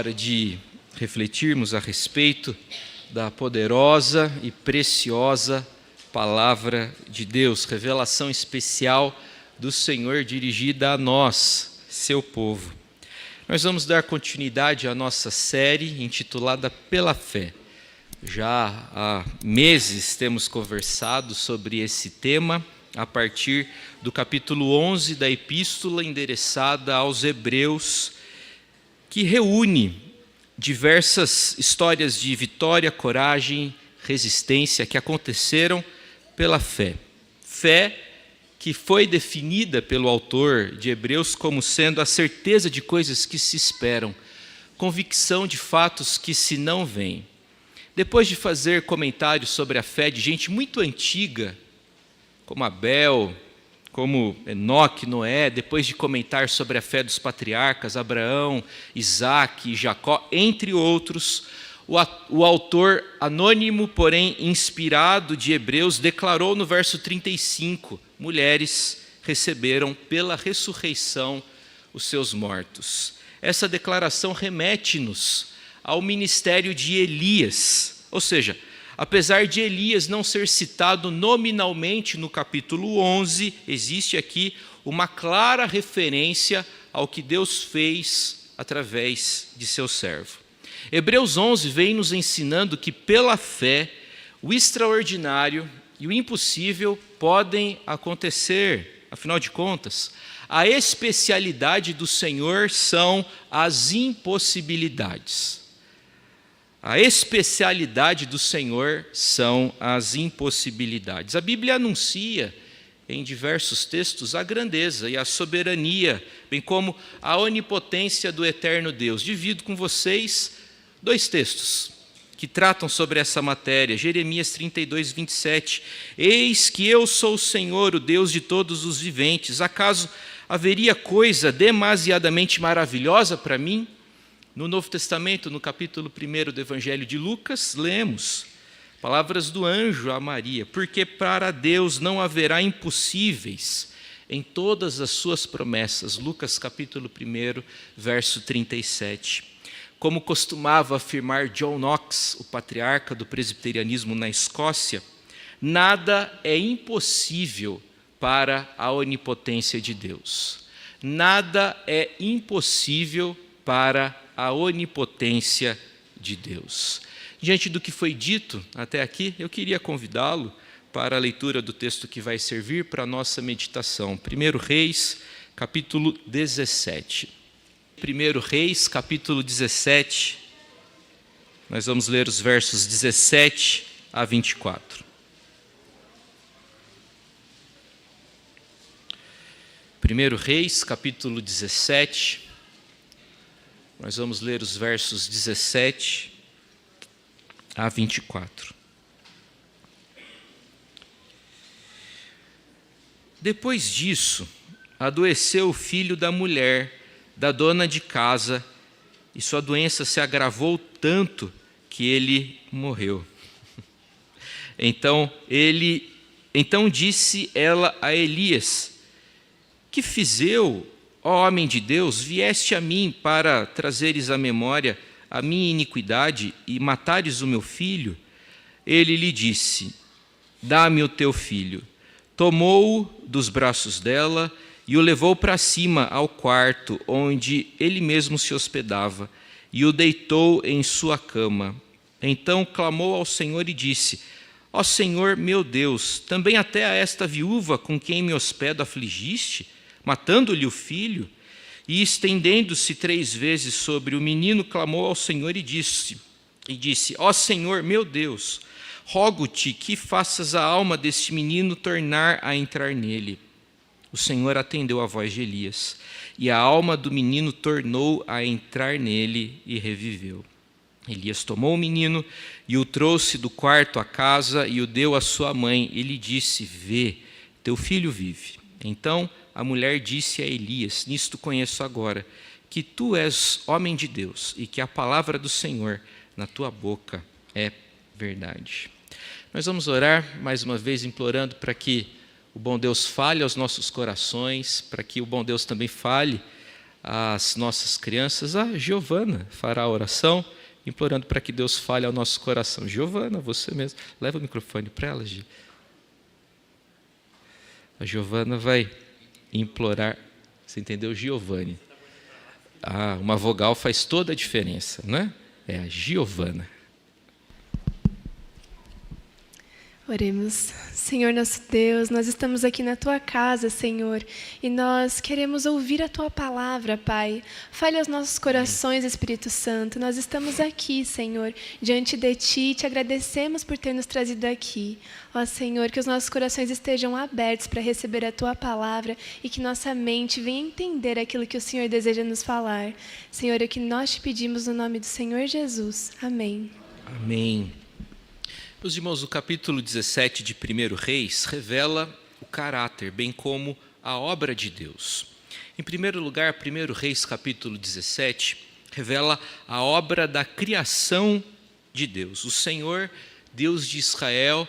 hora de refletirmos a respeito da poderosa e preciosa Palavra de Deus, revelação especial do Senhor dirigida a nós, seu povo. Nós vamos dar continuidade à nossa série intitulada Pela Fé. Já há meses temos conversado sobre esse tema a partir do capítulo 11 da epístola endereçada aos Hebreus, que reúne diversas histórias de vitória, coragem, resistência que aconteceram pela fé. Fé que foi definida pelo autor de Hebreus como sendo a certeza de coisas que se esperam, convicção de fatos que se não veem. Depois de fazer comentários sobre a fé de gente muito antiga, como Abel, como Enoque, Noé, depois de comentar sobre a fé dos patriarcas, Abraão, Isaque e Jacó, entre outros, o autor anônimo, porém inspirado de Hebreus, declarou no verso 35, mulheres receberam pela ressurreição os seus mortos. Essa declaração remete-nos ao ministério de Elias, ou seja, apesar de Elias não ser citado nominalmente no capítulo 11, existe aqui uma clara referência ao que Deus fez através de seu servo. Hebreus 11 vem nos ensinando que pela fé, o extraordinário e o impossível podem acontecer. Afinal de contas, a especialidade do Senhor são as impossibilidades. A especialidade do Senhor são as impossibilidades. A Bíblia anuncia em diversos textos a grandeza e a soberania, bem como a onipotência do eterno Deus. Divido com vocês dois textos que tratam sobre essa matéria. Jeremias 32, 27. Eis que eu sou o Senhor, o Deus de todos os viventes. Acaso haveria coisa demasiadamente maravilhosa para mim? No Novo Testamento, no capítulo 1 do Evangelho de Lucas, lemos palavras do anjo a Maria, porque para Deus não haverá impossíveis em todas as suas promessas. Lucas capítulo 1, verso 37. Como costumava afirmar John Knox, o patriarca do presbiterianismo na Escócia, nada é impossível para a onipotência de Deus. Nada é impossível para a onipotência de Deus. Diante do que foi dito até aqui, eu queria convidá-lo para a leitura do texto que vai servir para a nossa meditação. 1 Reis, capítulo 17. 1 Reis, capítulo 17, nós vamos ler os versos 17 a 24. 1 Reis, capítulo 17, nós vamos ler os versos 17 a 24. Depois disso, adoeceu o filho da mulher da dona de casa, e sua doença se agravou tanto que ele morreu. Então disse ela a Elias: que fiz eu, ó homem de Deus? Vieste a mim para trazeres à memória a minha iniquidade e matares o meu filho? Ele lhe disse: dá-me o teu filho. Tomou-o dos braços dela e o levou para cima ao quarto onde ele mesmo se hospedava, e o deitou em sua cama. Então clamou ao Senhor e disse: ó Senhor meu Deus, também até a esta viúva com quem me hospedo afligiste, matando-lhe o filho? E estendendo-se 3 vezes sobre o menino, clamou ao Senhor e disse: ó Senhor meu Deus, rogo-te que faças a alma deste menino tornar a entrar nele. O Senhor atendeu a voz de Elias, e a alma do menino tornou a entrar nele e reviveu. Elias tomou o menino e o trouxe do quarto à casa e o deu à sua mãe. E lhe disse: vê, teu filho vive. Então a mulher disse a Elias: nisto conheço agora que tu és homem de Deus e que a palavra do Senhor na tua boca é verdade. Nós vamos orar mais uma vez implorando para que o bom Deus fale aos nossos corações, para que o bom Deus também fale as nossas crianças, a Giovana fará a oração, implorando para que Deus fale ao nosso coração. Giovana, você mesmo. Leva o microfone para ela, Gi. A Giovana vai implorar. Você entendeu, Giovanni? Uma vogal faz toda a diferença, não é? É a Giovana. Oremos. Senhor nosso Deus, nós estamos aqui na Tua casa, Senhor, e nós queremos ouvir a Tua palavra, Pai. Fale aos nossos corações, Espírito Santo. Nós estamos aqui, Senhor, diante de Ti, te agradecemos por ter nos trazido aqui. Ó Senhor, que os nossos corações estejam abertos para receber a Tua palavra e que nossa mente venha entender aquilo que o Senhor deseja nos falar. Senhor, é o que nós te pedimos no nome do Senhor Jesus. Amém. Amém. Meus irmãos, o capítulo 17 de 1 Reis revela o caráter, bem como a obra de Deus. Em primeiro lugar, 1 Reis capítulo 17 revela a obra da criação de Deus. O Senhor, Deus de Israel,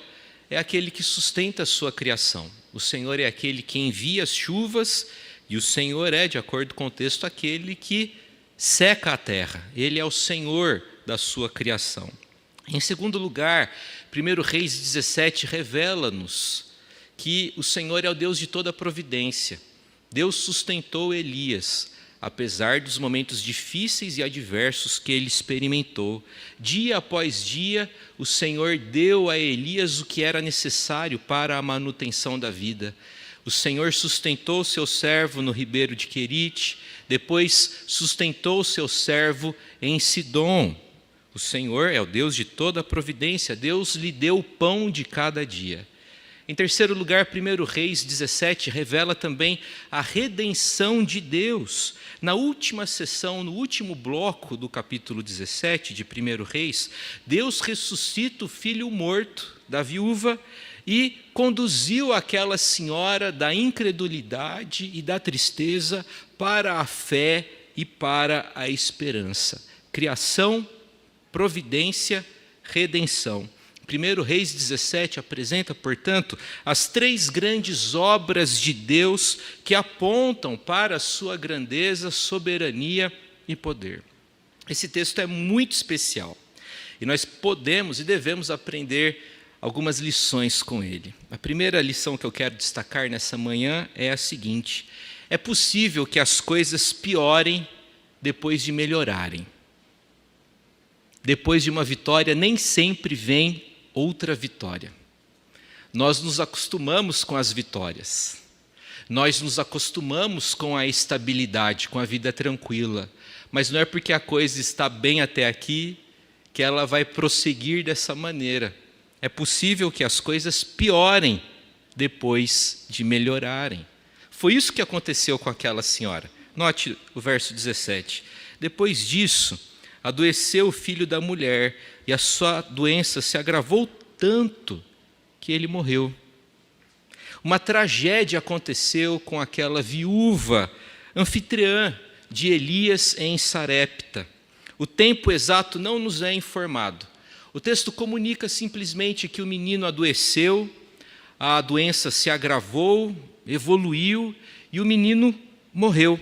é aquele que sustenta a sua criação. O Senhor é aquele que envia as chuvas e o Senhor é, de acordo com o texto, aquele que seca a terra. Ele é o Senhor da sua criação. Em segundo lugar, 1 Reis 17 revela-nos que o Senhor é o Deus de toda a providência. Deus sustentou Elias, apesar dos momentos difíceis e adversos que ele experimentou. Dia após dia, o Senhor deu a Elias o que era necessário para a manutenção da vida. O Senhor sustentou o seu servo no ribeiro de Querite, depois sustentou o seu servo em Sidom. O Senhor é o Deus de toda a providência, Deus lhe deu o pão de cada dia. Em terceiro lugar, 1 Reis 17 revela também a redenção de Deus. Na última sessão, no último bloco do capítulo 17 de 1 Reis, Deus ressuscita o filho morto da viúva e conduziu aquela senhora da incredulidade e da tristeza para a fé e para a esperança. Criação, providência, redenção. 1 Reis 17 apresenta, portanto, as três grandes obras de Deus que apontam para a sua grandeza, soberania e poder. Esse texto é muito especial e nós podemos e devemos aprender algumas lições com ele. A primeira lição que eu quero destacar nessa manhã é a seguinte: é possível que as coisas piorem depois de melhorarem. Depois de uma vitória, nem sempre vem outra vitória. Nós nos acostumamos com as vitórias. Nós nos acostumamos com a estabilidade, com a vida tranquila. Mas não é porque a coisa está bem até aqui que ela vai prosseguir dessa maneira. É possível que as coisas piorem depois de melhorarem. Foi isso que aconteceu com aquela senhora. Note o verso 17. Depois disso, adoeceu o filho da mulher, e a sua doença se agravou tanto que ele morreu. Uma tragédia aconteceu com aquela viúva, anfitriã de Elias em Sarepta. O tempo exato não nos é informado. O texto comunica simplesmente que o menino adoeceu, a doença se agravou, evoluiu, e o menino morreu.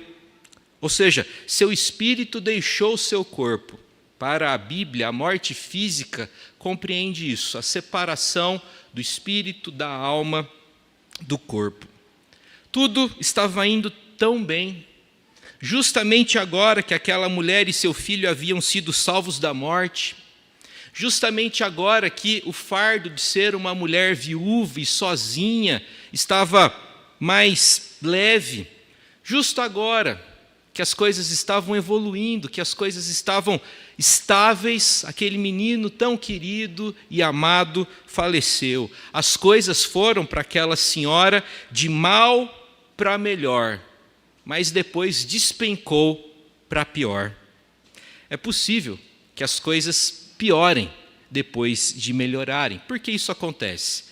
Ou seja, seu espírito deixou seu corpo. Para a Bíblia, a morte física compreende isso, a separação do espírito, da alma, do corpo. Tudo estava indo tão bem. Justamente agora que aquela mulher e seu filho haviam sido salvos da morte, justamente agora que o fardo de ser uma mulher viúva e sozinha estava mais leve, justo agora que as coisas estavam evoluindo, que as coisas estavam estáveis, aquele menino tão querido e amado faleceu. As coisas foram para aquela senhora de mal para melhor, mas depois despencou para pior. É possível que as coisas piorem depois de melhorarem. Por que isso acontece?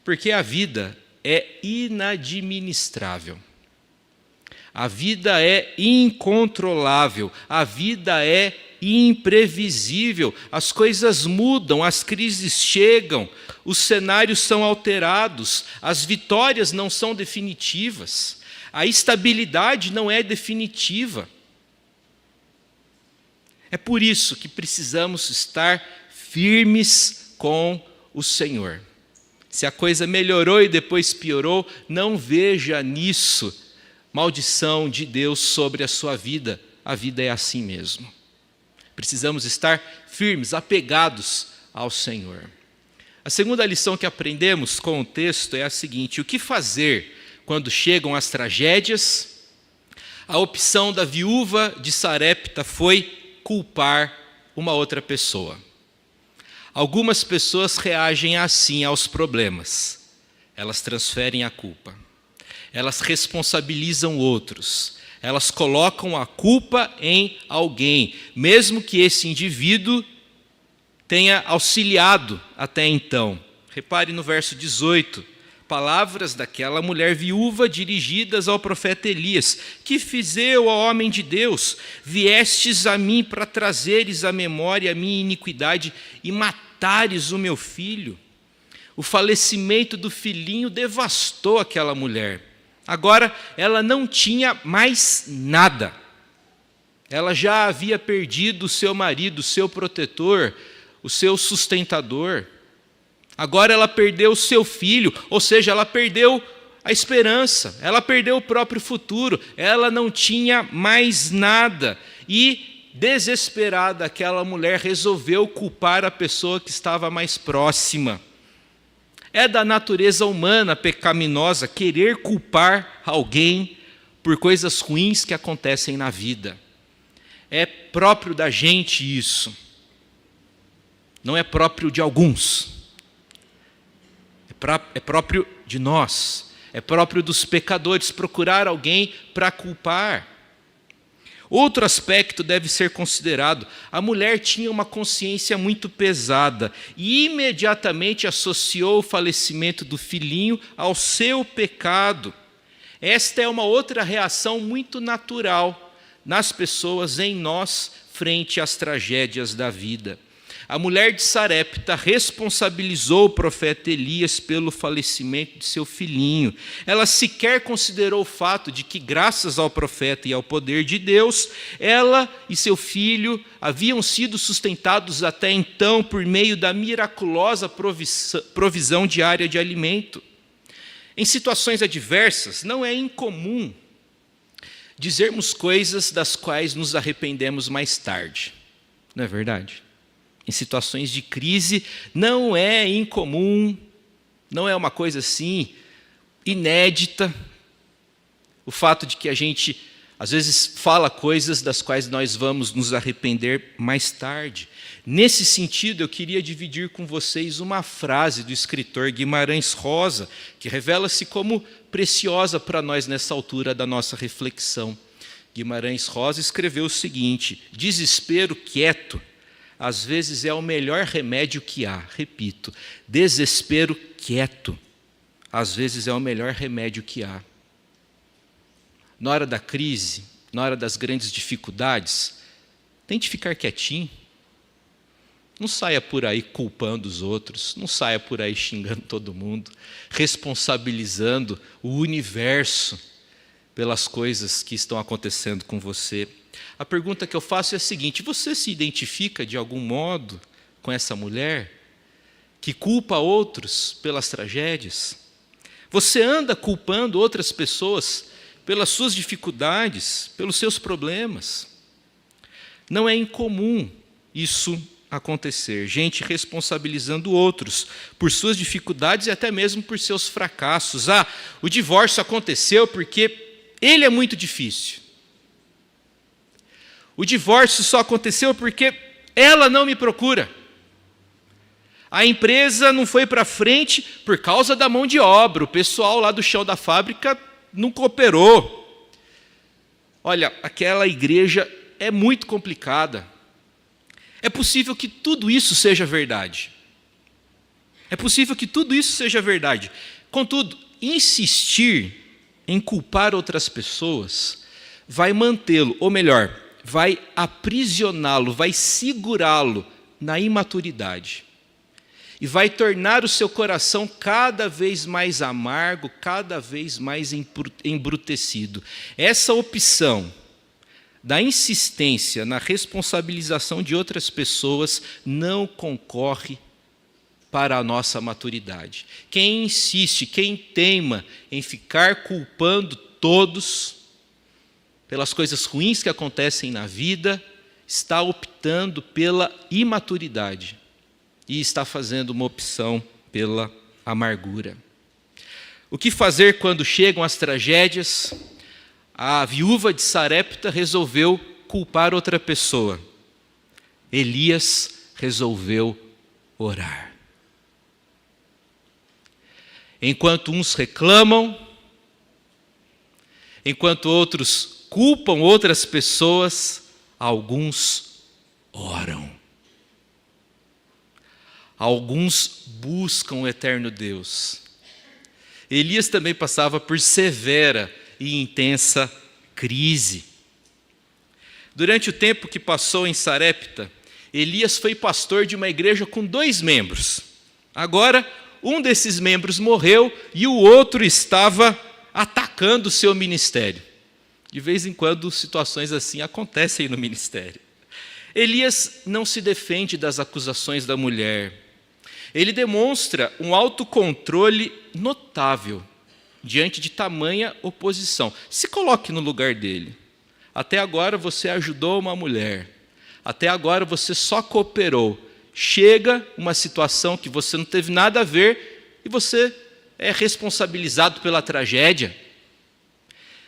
Porque a vida é inadministrável. A vida é incontrolável, a vida é imprevisível, as coisas mudam, as crises chegam, os cenários são alterados, as vitórias não são definitivas, a estabilidade não é definitiva. É por isso que precisamos estar firmes com o Senhor. Se a coisa melhorou e depois piorou, não veja nisso maldição de Deus sobre a sua vida. A vida é assim mesmo. Precisamos estar firmes, apegados ao Senhor. A segunda lição que aprendemos com o texto é a seguinte: o que fazer quando chegam as tragédias? A opção da viúva de Sarepta foi culpar uma outra pessoa. Algumas pessoas reagem assim aos problemas. Elas transferem a culpa. Elas responsabilizam outros. Elas colocam a culpa em alguém, mesmo que esse indivíduo tenha auxiliado até então. Repare no verso 18, palavras daquela mulher viúva dirigidas ao profeta Elias: que fiz eu, ó homem de Deus? Viestes a mim para trazeres à memória a minha iniquidade e matares o meu filho. O falecimento do filhinho devastou aquela mulher. Agora ela não tinha mais nada. Ela já havia perdido o seu marido, o seu protetor, o seu sustentador. Agora ela perdeu o seu filho, ou seja, ela perdeu a esperança, ela perdeu o próprio futuro, ela não tinha mais nada. E, desesperada, aquela mulher resolveu culpar a pessoa que estava mais próxima. É da natureza humana pecaminosa querer culpar alguém por coisas ruins que acontecem na vida. É próprio da gente isso. Não é próprio de alguns. É próprio de nós. É próprio dos pecadores procurar alguém para culpar. Outro aspecto deve ser considerado: a mulher tinha uma consciência muito pesada e imediatamente associou o falecimento do filhinho ao seu pecado. Esta é uma outra reação muito natural nas pessoas, em nós, frente às tragédias da vida. A mulher de Sarepta responsabilizou o profeta Elias pelo falecimento de seu filhinho. Ela sequer considerou o fato de que, graças ao profeta e ao poder de Deus, ela e seu filho haviam sido sustentados até então por meio da miraculosa provisão diária de alimento. Em situações adversas, não é incomum dizermos coisas das quais nos arrependemos mais tarde. Não é verdade? Em situações de crise, não é incomum, não é uma coisa assim inédita, o fato de que a gente, às vezes, fala coisas das quais nós vamos nos arrepender mais tarde. Nesse sentido, eu queria dividir com vocês uma frase do escritor Guimarães Rosa, que revela-se como preciosa para nós nessa altura da nossa reflexão. Guimarães Rosa escreveu o seguinte: desespero quieto às vezes é o melhor remédio que há. Repito, desespero quieto, às vezes é o melhor remédio que há. Na hora da crise, na hora das grandes dificuldades, tente ficar quietinho. Não saia por aí culpando os outros, não saia por aí xingando todo mundo, responsabilizando o universo pelas coisas que estão acontecendo com você. A pergunta que eu faço é a seguinte: você se identifica de algum modo com essa mulher que culpa outros pelas tragédias? Você anda culpando outras pessoas pelas suas dificuldades, pelos seus problemas? Não é incomum isso acontecer, gente responsabilizando outros por suas dificuldades e até mesmo por seus fracassos. O divórcio aconteceu porque ele é muito difícil. O divórcio só aconteceu porque ela não me procura. A empresa não foi para frente por causa da mão de obra. O pessoal lá do chão da fábrica não cooperou. Olha, aquela igreja é muito complicada. É possível que tudo isso seja verdade. É possível que tudo isso seja verdade. Contudo, insistir em culpar outras pessoas vai mantê-lo, ou melhor, vai aprisioná-lo, vai segurá-lo na imaturidade. E vai tornar o seu coração cada vez mais amargo, cada vez mais embrutecido. Essa opção, da insistência na responsabilização de outras pessoas não concorre para a nossa maturidade. Quem insiste, quem teima em ficar culpando todos pelas coisas ruins que acontecem na vida, está optando pela imaturidade e está fazendo uma opção pela amargura. O que fazer quando chegam as tragédias? A viúva de Sarepta resolveu culpar outra pessoa. Elias resolveu orar. Enquanto uns reclamam, enquanto outros culpam outras pessoas, alguns oram. Alguns buscam o eterno Deus. Elias também passava por severa e intensa crise. Durante o tempo que passou em Sarepta, Elias foi pastor de uma igreja com 2 membros. Agora, um desses membros morreu e o outro estava atacando o seu ministério. De vez em quando, situações assim acontecem no ministério. Elias não se defende das acusações da mulher. Ele demonstra um autocontrole notável diante de tamanha oposição. Se coloque no lugar dele. Até agora você ajudou uma mulher. Até agora você só cooperou. Chega uma situação que você não teve nada a ver e você é responsabilizado pela tragédia.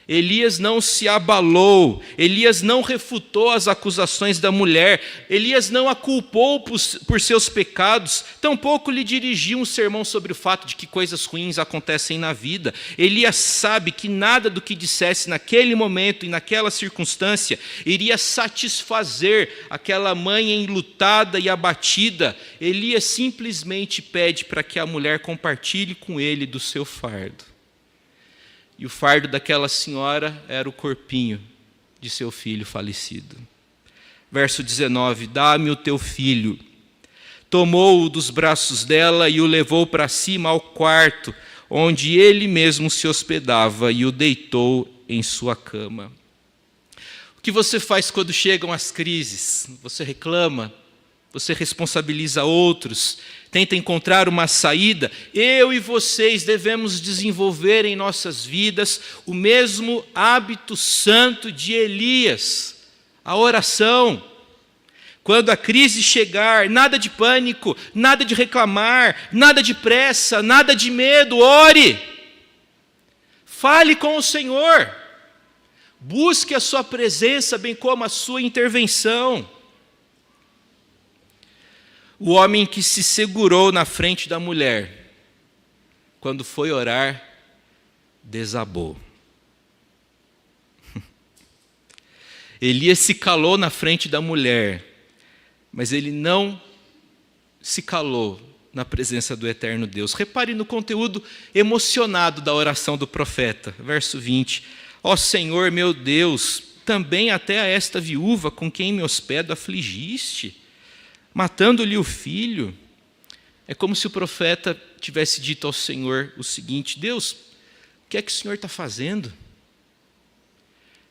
Elias não se abalou, Elias não refutou as acusações da mulher, Elias não a culpou por seus pecados, tampouco lhe dirigiu um sermão sobre o fato de que coisas ruins acontecem na vida. Elias sabe que nada do que dissesse naquele momento e naquela circunstância iria satisfazer aquela mãe enlutada e abatida. Elias simplesmente pede para que a mulher compartilhe com ele do seu fardo. E o fardo daquela senhora era o corpinho de seu filho falecido. Verso 19, dá-me o teu filho. Tomou-o dos braços dela e o levou para cima ao quarto, onde ele mesmo se hospedava, e o deitou em sua cama. O que você faz quando chegam as crises? Você reclama, você responsabiliza outros, tenta encontrar uma saída. Eu e vocês devemos desenvolver em nossas vidas o mesmo hábito santo de Elias, a oração. Quando a crise chegar, nada de pânico, nada de reclamar, nada de pressa, nada de medo, ore. Fale com o Senhor. Busque a sua presença, bem como a sua intervenção. O homem que se segurou na frente da mulher, quando foi orar, desabou. Elias se calou na frente da mulher, mas ele não se calou na presença do eterno Deus. Repare no conteúdo emocionado da oração do profeta. Verso 20. Ó Senhor meu Deus, também até a esta viúva com quem me hospedo afligiste, matando-lhe o filho. É como se o profeta tivesse dito ao Senhor o seguinte: Deus, o que é que o Senhor está fazendo?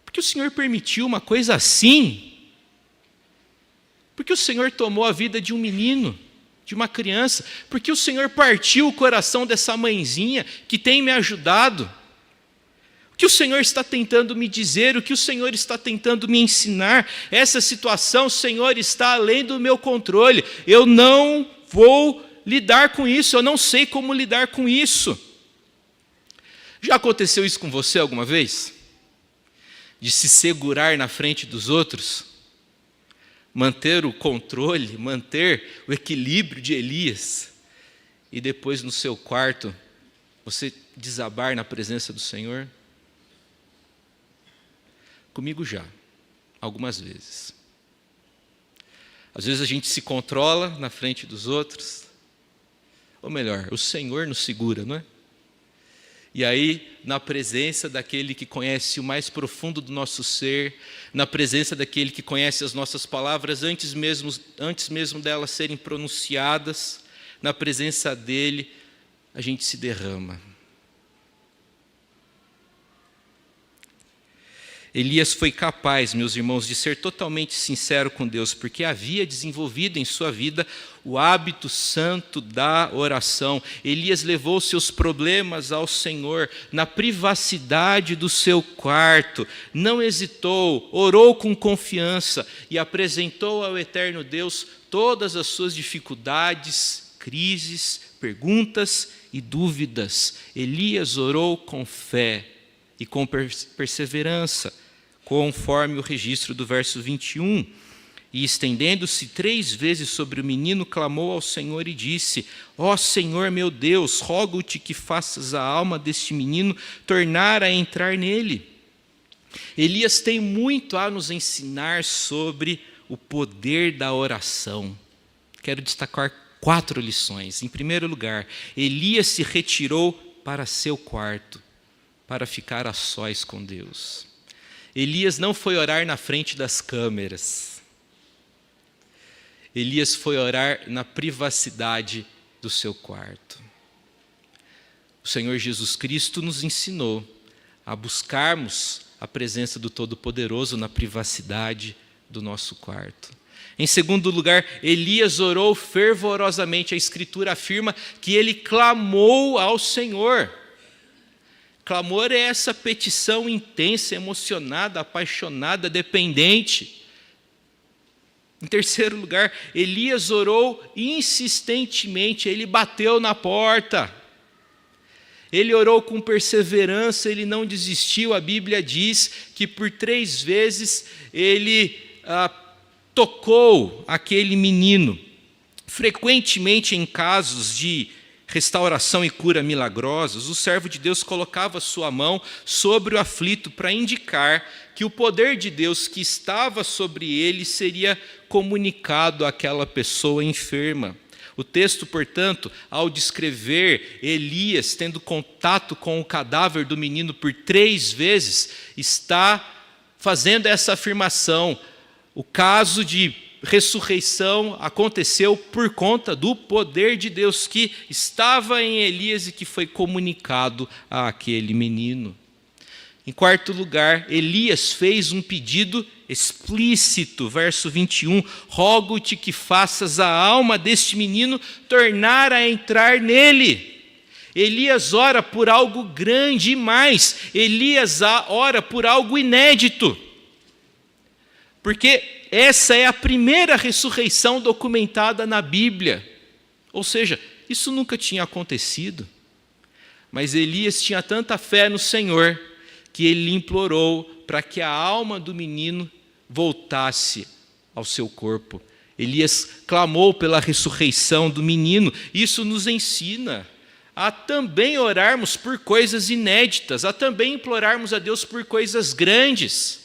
Por que o Senhor permitiu uma coisa assim? Por que o Senhor tomou a vida de um menino, de uma criança? Por que o Senhor partiu o coração dessa mãezinha que tem me ajudado? O que o Senhor está tentando me dizer? O que o Senhor está tentando me ensinar? Essa situação, Senhor, está além do meu controle. Eu não vou lidar com isso, eu não sei como lidar com isso. Já aconteceu isso com você alguma vez? De se segurar na frente dos outros? Manter o controle, manter o equilíbrio de Elias, e depois no seu quarto você desabar na presença do Senhor? Comigo já, algumas vezes. Às vezes a gente se controla na frente dos outros, ou melhor, o Senhor nos segura, não é? E aí, na presença daquele que conhece o mais profundo do nosso ser, na presença daquele que conhece as nossas palavras antes mesmo delas serem pronunciadas, na presença dele, a gente se derrama. Elias foi capaz, meus irmãos, de ser totalmente sincero com Deus, porque havia desenvolvido em sua vida o hábito santo da oração. Elias levou seus problemas ao Senhor na privacidade do seu quarto, não hesitou, orou com confiança e apresentou ao eterno Deus todas as suas dificuldades, crises, perguntas e dúvidas. Elias orou com fé e com perseverança, conforme o registro do verso 21. E estendendo-se 3 vezes sobre o menino, clamou ao Senhor e disse: ó Senhor meu Deus, rogo-te que faças a alma deste menino tornar a entrar nele. Elias tem muito a nos ensinar sobre o poder da oração. Quero destacar 4 lições. Em primeiro lugar, Elias se retirou para seu quarto, para ficar a sós com Deus. Elias não foi orar na frente das câmeras. Elias foi orar na privacidade do seu quarto. O Senhor Jesus Cristo nos ensinou a buscarmos a presença do Todo-Poderoso na privacidade do nosso quarto. Em segundo lugar, Elias orou fervorosamente. A Escritura afirma que ele clamou ao Senhor. Clamor é essa petição intensa, emocionada, apaixonada, dependente. Em terceiro lugar, Elias orou insistentemente, ele bateu na porta. Ele orou com perseverança, ele não desistiu. A Bíblia diz que por 3 vezes ele tocou aquele menino. Frequentemente em casos de restauração e cura milagrosas, o servo de Deus colocava sua mão sobre o aflito para indicar que o poder de Deus que estava sobre ele seria comunicado àquela pessoa enferma. O texto, portanto, ao descrever Elias tendo contato com o cadáver do menino por 3 vezes, está fazendo essa afirmação: o caso de ressurreição aconteceu por conta do poder de Deus que estava em Elias e que foi comunicado àquele menino. Em quarto lugar, Elias fez um pedido explícito, verso 21, rogo-te que faças a alma deste menino tornar a entrar nele. Elias ora por algo grande e mais, Elias ora por algo inédito, porque essa é a primeira ressurreição documentada na Bíblia. Ou seja, isso nunca tinha acontecido. Mas Elias tinha tanta fé no Senhor que ele implorou para que a alma do menino voltasse ao seu corpo. Elias clamou pela ressurreição do menino. Isso nos ensina a também orarmos por coisas inéditas, a também implorarmos a Deus por coisas grandes.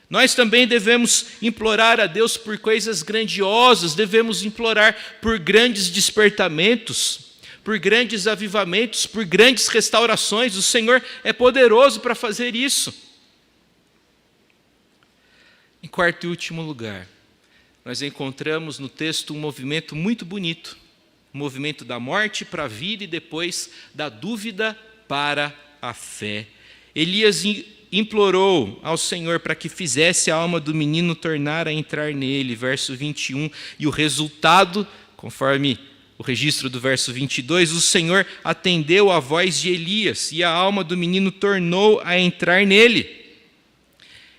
Nós também devemos implorar a Deus por coisas grandiosas, devemos implorar por grandes despertamentos, por grandes avivamentos, por grandes restaurações. O Senhor é poderoso para fazer isso. Em quarto e último lugar, nós encontramos no texto um movimento muito bonito, um movimento da morte para a vida e depois da dúvida para a fé. Elias implorou ao Senhor para que fizesse a alma do menino tornar a entrar nele, verso 21, e o resultado, conforme o registro do verso 22, o Senhor atendeu à voz de Elias, e a alma do menino tornou a entrar nele.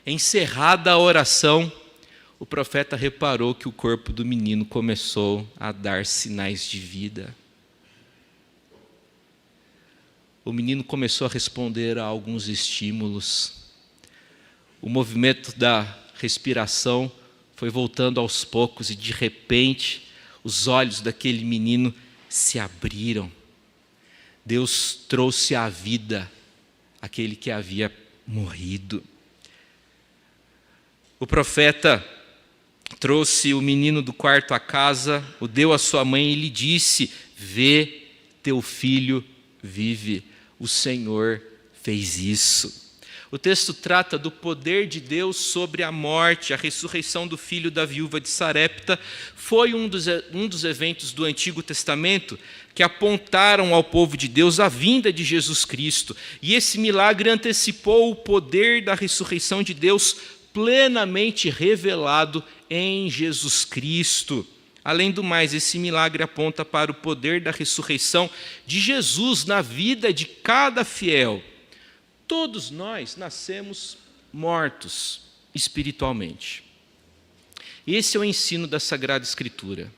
Encerrada a oração, o profeta reparou que o corpo do menino começou a dar sinais de vida. O menino começou a responder a alguns estímulos. O movimento da respiração foi voltando aos poucos e, de repente, os olhos daquele menino se abriram. Deus trouxe à vida aquele que havia morrido. O profeta trouxe o menino do quarto à casa, o deu à sua mãe e lhe disse: vê, teu filho vive. O Senhor fez isso. O texto trata do poder de Deus sobre a morte. A ressurreição do filho da viúva de Sarepta foi um dos eventos do Antigo Testamento que apontaram ao povo de Deus a vinda de Jesus Cristo. E esse milagre antecipou o poder da ressurreição de Deus plenamente revelado em Jesus Cristo. Além do mais, esse milagre aponta para o poder da ressurreição de Jesus na vida de cada fiel. Todos nós nascemos mortos espiritualmente. Esse é o ensino da Sagrada Escritura.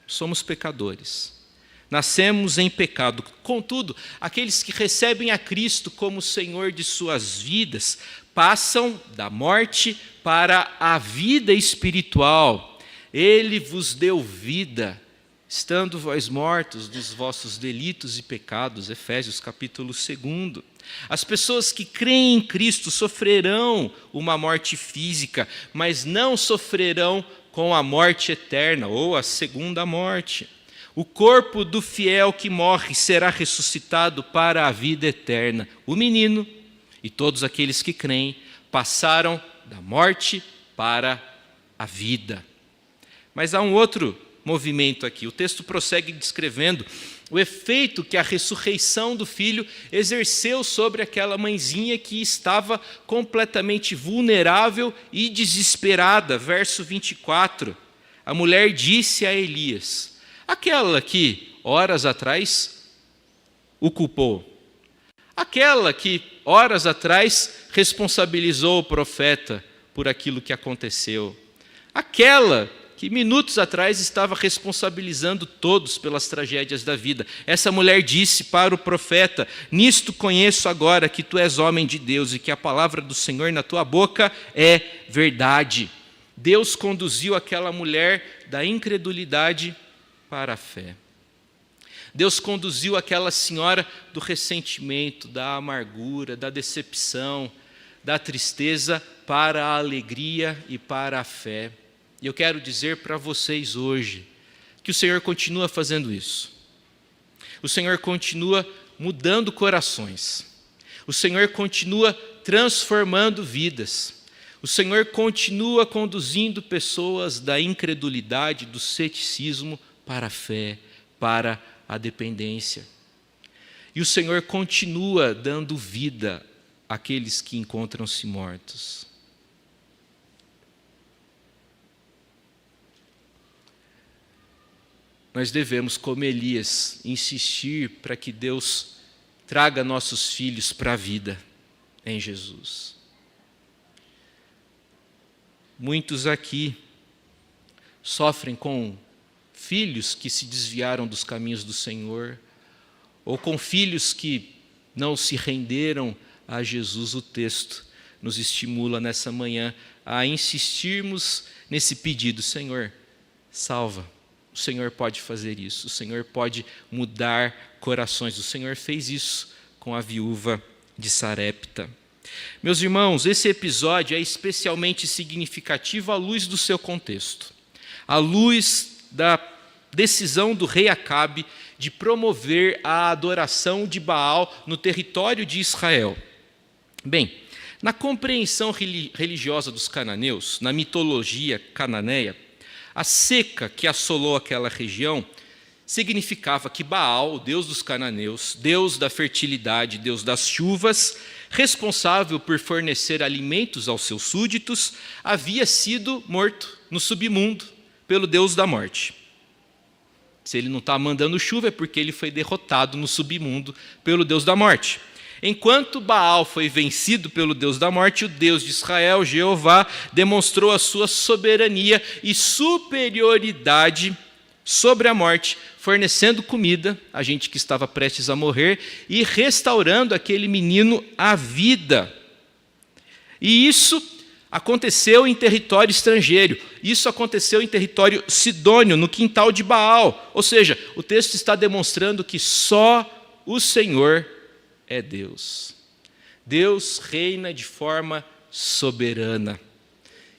Somos pecadores. Nascemos em pecado. Contudo, aqueles que recebem a Cristo como Senhor de suas vidas passam da morte para a vida espiritual. Ele vos deu vida, estando vós mortos dos vossos delitos e pecados. Efésios capítulo 2. As pessoas que creem em Cristo sofrerão uma morte física, mas não sofrerão com a morte eterna, ou a segunda morte. O corpo do fiel que morre será ressuscitado para a vida eterna. O menino e todos aqueles que creem passaram da morte para a vida. Mas há um outro movimento aqui. O texto prossegue descrevendo o efeito que a ressurreição do filho exerceu sobre aquela mãezinha que estava completamente vulnerável e desesperada. Verso 24. A mulher disse a Elias, aquela que horas atrás o culpou, aquela que horas atrás responsabilizou o profeta por aquilo que aconteceu, aquela que minutos atrás estava responsabilizando todos pelas tragédias da vida. Essa mulher disse para o profeta, nisto conheço agora que tu és homem de Deus e que a palavra do Senhor na tua boca é verdade. Deus conduziu aquela mulher da incredulidade para a fé. Deus conduziu aquela senhora do ressentimento, da amargura, da decepção, da tristeza para a alegria e para a fé. E eu quero dizer para vocês hoje que o Senhor continua fazendo isso. O Senhor continua mudando corações. O Senhor continua transformando vidas. O Senhor continua conduzindo pessoas da incredulidade, do ceticismo para a fé, para a dependência. E o Senhor continua dando vida àqueles que encontram-se mortos. Nós devemos, como Elias, insistir para que Deus traga nossos filhos para a vida em Jesus. Muitos aqui sofrem com filhos que se desviaram dos caminhos do Senhor, ou com filhos que não se renderam a Jesus. O texto nos estimula nessa manhã a insistirmos nesse pedido: Senhor, salva. O Senhor pode fazer isso, o Senhor pode mudar corações. O Senhor fez isso com a viúva de Sarepta. Meus irmãos, esse episódio é especialmente significativo à luz do seu contexto, à luz da decisão do rei Acabe de promover a adoração de Baal no território de Israel. Bem, na compreensão religiosa dos cananeus, na mitologia cananeia, a seca que assolou aquela região significava que Baal, o deus dos cananeus, deus da fertilidade, deus das chuvas, responsável por fornecer alimentos aos seus súditos, havia sido morto no submundo pelo deus da morte. Se ele não está mandando chuva é porque ele foi derrotado no submundo pelo deus da morte. Enquanto Baal foi vencido pelo Deus da morte, o Deus de Israel, Jeová, demonstrou a sua soberania e superioridade sobre a morte, fornecendo comida a gente que estava prestes a morrer e restaurando aquele menino à vida. E isso aconteceu em território estrangeiro, isso aconteceu em território sidônio, no quintal de Baal. Ou seja, o texto está demonstrando que só o Senhor é Deus. Deus reina de forma soberana.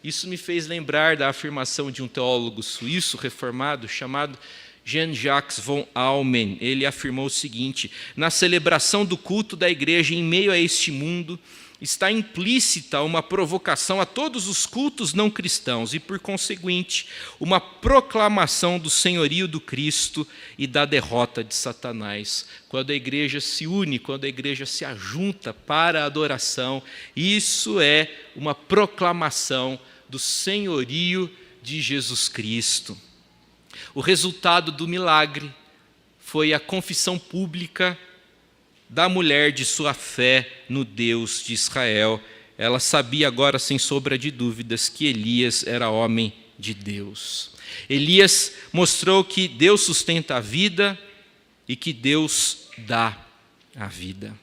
Isso me fez lembrar da afirmação de um teólogo suíço reformado chamado Jean-Jacques von Almen, ele afirmou o seguinte: na celebração do culto da igreja em meio a este mundo, está implícita uma provocação a todos os cultos não cristãos e, por conseguinte, uma proclamação do senhorio do Cristo e da derrota de Satanás. Quando a igreja se une, quando a igreja se ajunta para a adoração, isso é uma proclamação do senhorio de Jesus Cristo. O resultado do milagre foi a confissão pública da mulher de sua fé no Deus de Israel. Ela sabia agora, sem sombra de dúvidas, que Elias era homem de Deus. Elias mostrou que Deus sustenta a vida e que Deus dá a vida.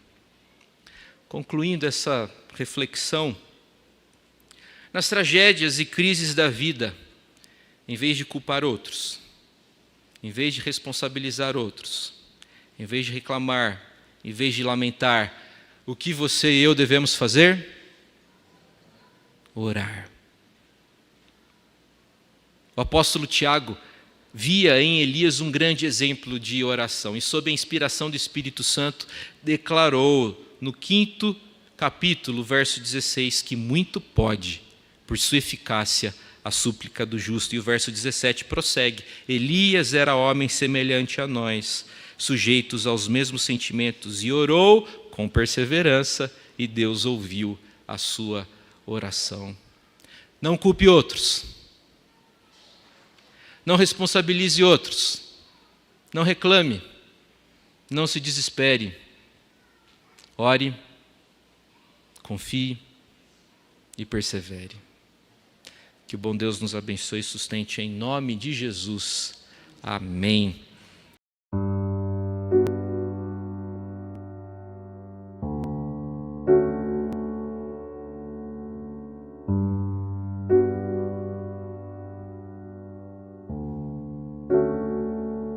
Concluindo essa reflexão, nas tragédias e crises da vida, em vez de culpar outros, em vez de responsabilizar outros, em vez de reclamar, em vez de lamentar, o que você e eu devemos fazer? Orar. O apóstolo Tiago via em Elias um grande exemplo de oração e, sob a inspiração do Espírito Santo, declarou no 5º capítulo, verso 16, que muito pode, por sua eficácia, a súplica do justo. E o verso 17 prossegue: Elias era homem semelhante a nós, sujeitos aos mesmos sentimentos, e orou com perseverança, e Deus ouviu a sua oração. Não culpe outros, não responsabilize outros, não reclame, não se desespere. Ore, confie e persevere. Que o bom Deus nos abençoe e sustente em nome de Jesus. Amém.